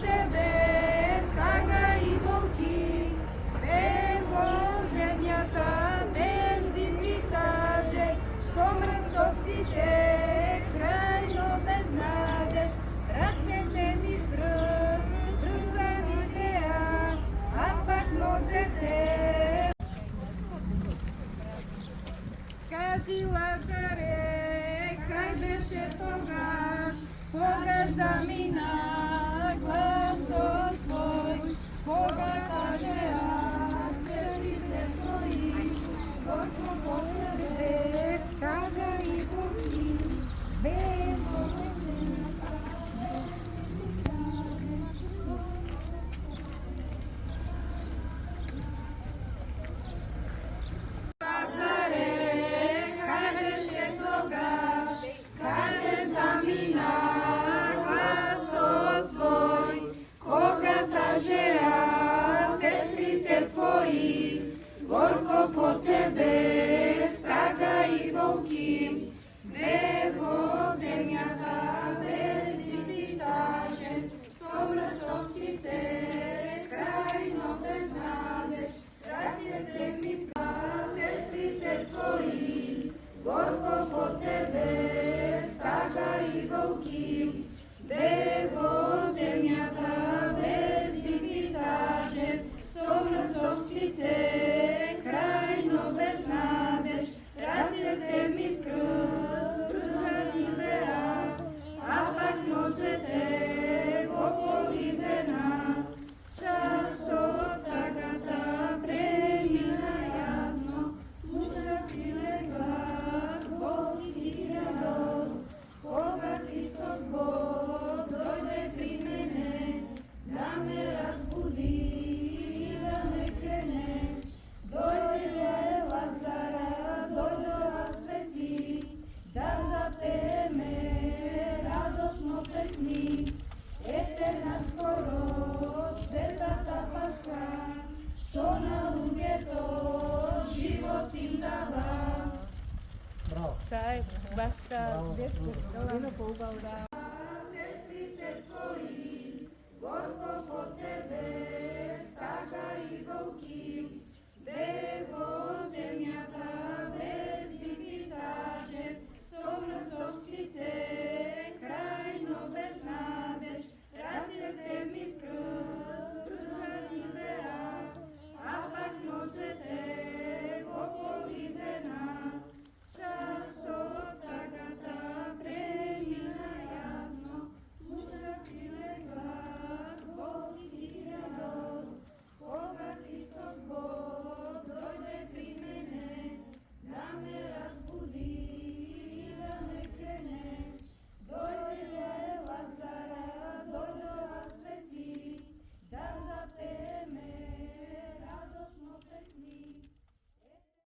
тебе тага и волки, бево земјата без дивитаже, со мртовците крајно без надеж, рацете ми врзани беа, а пак нозете. Кажи Лазаре, кај беше тогаш, кога замина гласот твој, кога кажеа сестрите твои, горко по тебе тага и волки, бево земјата. Горко по тебе тага и волки, бево земјата без дивитаже, со мртовците крајно без надеж, рацете ми сестрите твои, горко по тебе тага и волки, бево земјата без дивитаже, со мртовците крајно без надеж, рацете ми врзани беа, а пак нозете во поливена. Часот тагата премина јасно, слуша силен глас, Бог си радост, кога Христос Бог дојде при мене, да ме разбуди и да ме крене. Дојде Лазара, дојдоа свети, да запееме радосно песни. Ете наскоро светата Пасха, што на луѓето живот им дава. Тај башка детко, долина поубава. Сестрите твои, горко по тебе тага и волки,